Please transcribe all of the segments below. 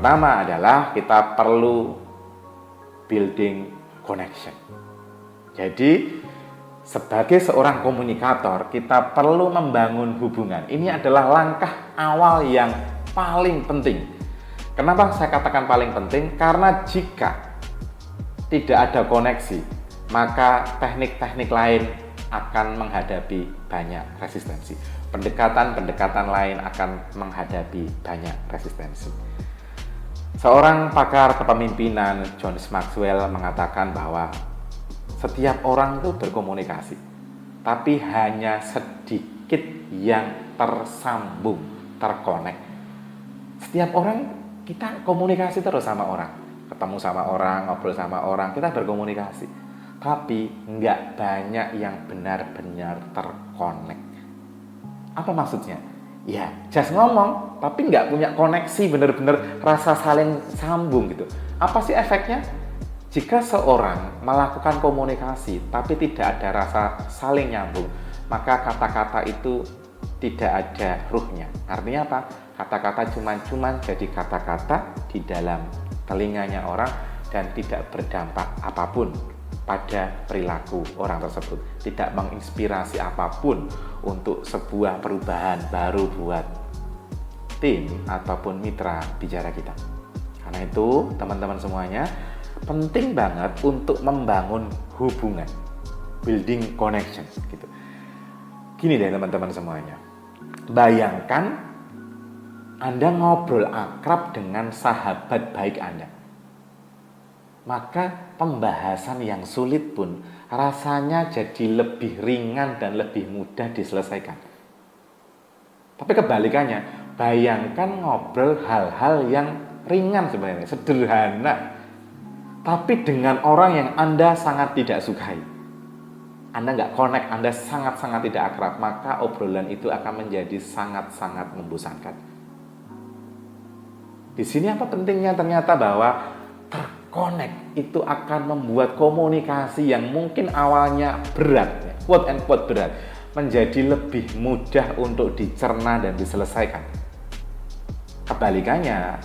Pertama adalah kita perlu building connection. Jadi sebagai seorang komunikator, kita perlu membangun hubungan. Ini adalah langkah awal yang paling penting. Kenapa saya katakan paling penting? Karena jika tidak ada koneksi, maka teknik-teknik lain akan menghadapi banyak resistensi. Pendekatan-pendekatan lain akan menghadapi banyak resistensi. Seorang pakar kepemimpinan, John Maxwell, mengatakan bahwa setiap orang itu berkomunikasi, tapi hanya sedikit yang tersambung, terkonek. Setiap orang kita komunikasi terus sama orang, ketemu sama orang, ngobrol sama orang, kita berkomunikasi. Tapi nggak banyak yang benar-benar terkonek. Apa maksudnya? Ya, just ngomong, tapi nggak punya koneksi benar-benar rasa saling sambung gitu. Apa sih efeknya? Jika seorang melakukan komunikasi tapi tidak ada rasa saling nyambung, maka kata-kata itu tidak ada ruhnya. Artinya apa? Kata-kata cuman jadi kata-kata di dalam telinganya orang dan tidak berdampak apapun pada perilaku orang tersebut. Tidak menginspirasi apapun untuk sebuah perubahan baru buat tim ataupun mitra bicara kita. Karena itu, teman-teman semuanya, penting banget untuk membangun hubungan, building connection gitu. Gini deh teman-teman semuanya, bayangkan Anda ngobrol akrab dengan sahabat baik Anda, maka pembahasan yang sulit pun rasanya jadi lebih ringan dan lebih mudah diselesaikan. Tapi kebalikannya, bayangkan ngobrol hal-hal yang ringan sebenarnya, sederhana, tapi dengan orang yang Anda sangat tidak sukai, Anda nggak connect, Anda sangat-sangat tidak akrab, maka obrolan itu akan menjadi sangat-sangat membosankan. Di sini apa pentingnya? Ternyata bahwa terconnect itu akan membuat komunikasi yang mungkin awalnya berat, quote and quote berat, menjadi lebih mudah untuk dicerna dan diselesaikan. Kebalikannya,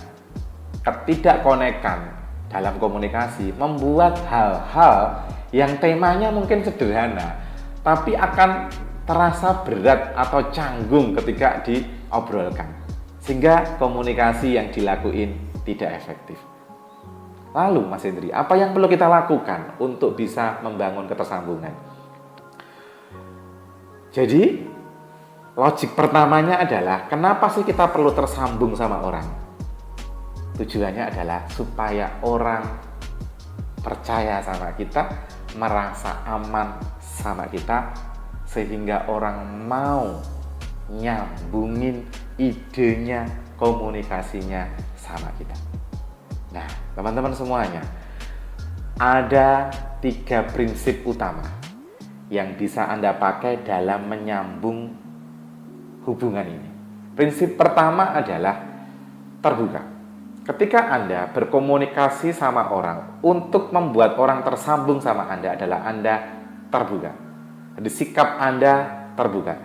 ketidakkonekan dalam komunikasi membuat hal-hal yang temanya mungkin sederhana tapi akan terasa berat atau canggung ketika diobrolkan, sehingga komunikasi yang dilakuin tidak efektif. Lalu Mas Hendri, apa yang perlu kita lakukan untuk bisa membangun ketersambungan? Jadi logik pertamanya adalah, kenapa sih kita perlu tersambung sama orang? Tujuannya adalah supaya orang percaya sama kita, merasa aman sama kita, sehingga orang mau nyambungin idenya, komunikasinya sama kita. Nah, teman-teman semuanya, ada 3 prinsip utama yang bisa Anda pakai dalam menyambung hubungan ini. Prinsip pertama adalah terbuka. Ketika Anda berkomunikasi sama orang, untuk membuat orang tersambung sama Anda adalah Anda terbuka. Jadi sikap Anda terbuka.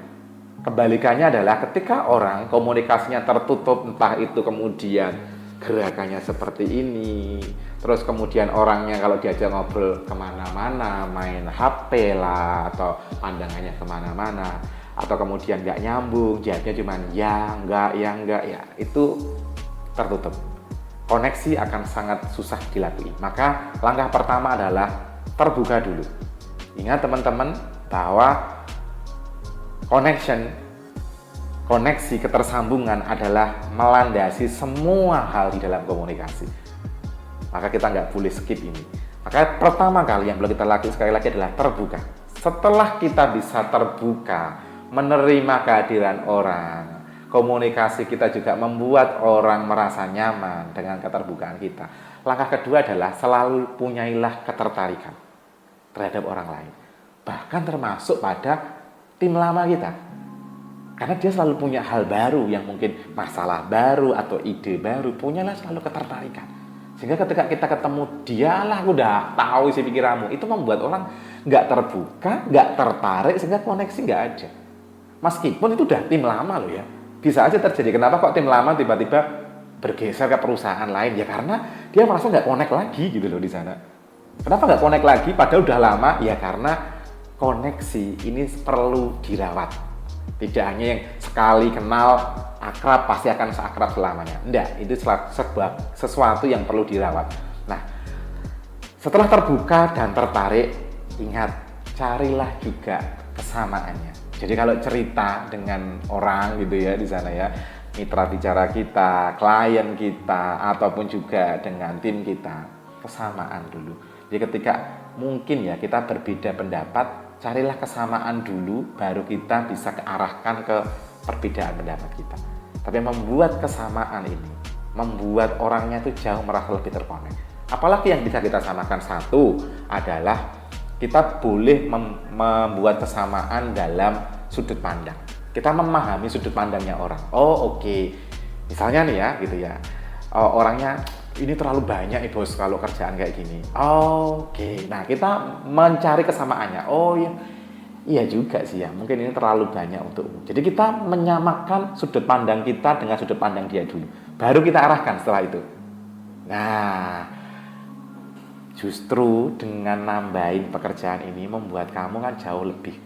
Kebalikannya adalah ketika orang komunikasinya tertutup, entah itu kemudian gerakannya seperti ini, terus kemudian orangnya kalau diajak ngobrol kemana-mana, main HP lah, atau pandangannya kemana-mana, atau kemudian nggak nyambung, jawabnya cuma ya, enggak, ya, itu tertutup. Koneksi akan sangat susah dilalui. Maka langkah pertama adalah terbuka dulu. Ingat teman-teman bahwa koneksi ketersambungan adalah melandasi semua hal di dalam komunikasi. Maka kita nggak boleh skip ini. Maka pertama kali yang perlu kita lakukan sekali lagi adalah terbuka. Setelah kita bisa terbuka, menerima kehadiran orang, komunikasi kita juga membuat orang merasa nyaman dengan keterbukaan kita. Langkah kedua adalah selalu punyailah ketertarikan terhadap orang lain. Bahkan termasuk pada tim lama kita. Karena dia selalu punya hal baru yang mungkin masalah baru atau ide baru. Punyalah selalu ketertarikan. Sehingga ketika kita ketemu, dialah udah tahu isi pikiranmu. Itu membuat orang nggak terbuka, nggak tertarik, sehingga koneksi nggak ada. Meskipun itu udah tim lama loh ya. Bisa aja terjadi. Kenapa kok tim lama tiba-tiba bergeser ke perusahaan lain? Ya karena dia merasa nggak connect lagi gitu loh di sana. Kenapa nggak connect lagi? Padahal udah lama. Ya karena koneksi ini perlu dirawat. Tidak hanya yang sekali kenal akrab pasti akan seakrab selamanya. Enggak, itu sesuatu yang perlu dirawat. Nah, setelah terbuka dan tertarik, ingat, carilah juga kesamaannya. Jadi kalau cerita dengan orang gitu ya di sana ya, mitra bicara kita, klien kita, ataupun juga dengan tim kita, kesamaan dulu. Jadi ketika mungkin ya kita berbeda pendapat, carilah kesamaan dulu, baru kita bisa kearahkan ke perbedaan pendapat kita. Tapi membuat kesamaan ini, membuat orangnya itu jauh merasa lebih terkonek. Apalagi yang bisa kita samakan, satu adalah kita boleh membuat kesamaan dalam sudut pandang. Kita memahami sudut pandangnya orang. Oh oke. Misalnya nih ya gitu ya, orangnya ini terlalu banyak bos kalau kerjaan kayak gini. Oke. Nah kita mencari kesamaannya. Oh iya juga sih ya, mungkin ini terlalu banyak untukmu. Jadi kita menyamakan sudut pandang kita dengan sudut pandang dia dulu, baru kita arahkan setelah itu. Nah, justru dengan nambahin pekerjaan ini membuat kamu kan jauh lebih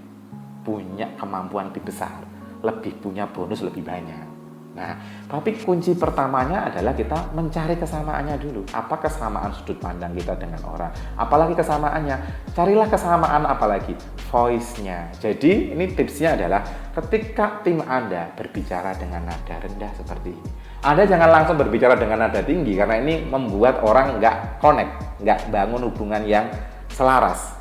punya kemampuan lebih besar, lebih punya bonus lebih banyak. Nah, tapi kunci pertamanya adalah kita mencari kesamaannya dulu. Apa kesamaan sudut pandang kita dengan orang? Apalagi kesamaannya? Carilah kesamaan apalagi? Voice-nya. Jadi, ini tipsnya adalah ketika tim Anda berbicara dengan nada rendah seperti ini, Anda jangan langsung berbicara dengan nada tinggi, karena ini membuat orang nggak connect, nggak bangun hubungan yang selaras,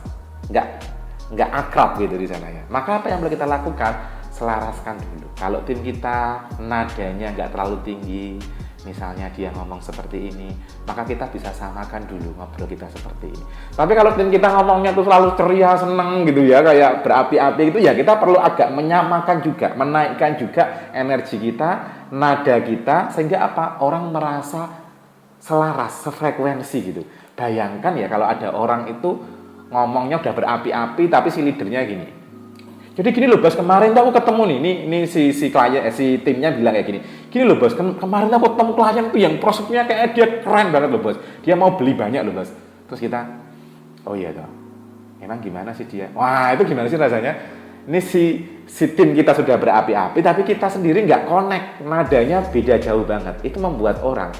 nggak akrab gitu di sana ya. Maka apa yang boleh kita lakukan? Selaraskan dulu. Kalau tim kita nadanya nggak terlalu tinggi, misalnya dia ngomong seperti ini, maka kita bisa samakan dulu ngobrol kita seperti ini. Tapi kalau tim kita ngomongnya tuh selalu ceria, seneng gitu ya, kayak berapi-api gitu ya, kita perlu agak menyamakan juga, menaikkan juga energi kita, nada kita, sehingga apa? Orang merasa selaras, sefrekuensi gitu. Bayangkan ya kalau ada orang itu ngomongnya udah berapi-api tapi si leadernya gini. Jadi gini loh bos, kemarin tuh aku ketemu nih, ini si klien, si timnya bilang kayak gini. Gini loh bos, kemarin tuh aku ketemu klien tuh yang prospeknya kayak dia keren banget loh bos. Dia mau beli banyak loh bos. Terus kita, oh iya toh, emang gimana sih dia? Wah itu gimana sih rasanya? Ini si tim kita sudah berapi-api, tapi kita sendiri nggak connect, nadanya beda jauh banget. Itu membuat orang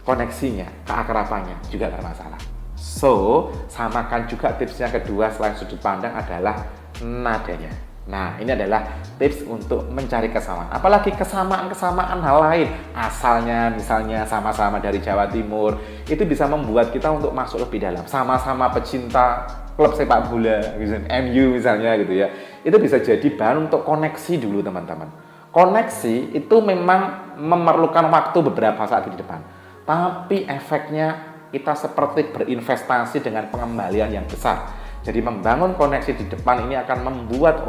koneksinya, keakrabannya juga bermasalah. So, samakan juga tips yang kedua selain sudut pandang adalah nadanya. Nah, ini adalah tips untuk mencari kesamaan. Apalagi kesamaan-kesamaan hal lain. Asalnya misalnya sama-sama dari Jawa Timur, itu bisa membuat kita untuk masuk lebih dalam. Sama-sama pecinta klub sepak bola, MU misalnya gitu ya. Itu bisa jadi bahan untuk koneksi dulu teman-teman. Koneksi itu memang memerlukan waktu beberapa saat di depan. Tapi efeknya kita seperti berinvestasi dengan pengembalian yang besar. Jadi membangun koneksi di depan ini akan membuat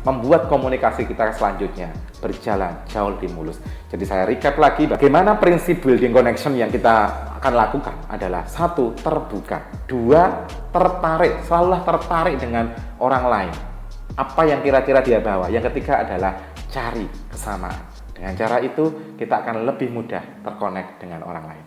membuat komunikasi kita selanjutnya berjalan jauh lebih mulus. Jadi saya recap lagi bagaimana prinsip building connection yang kita akan lakukan adalah 1. Terbuka, 2. Tertarik, selalulah tertarik dengan orang lain. Apa yang kira-kira dia bawa. Yang ketiga adalah cari kesamaan. Dengan cara itu kita akan lebih mudah terkonek dengan orang lain.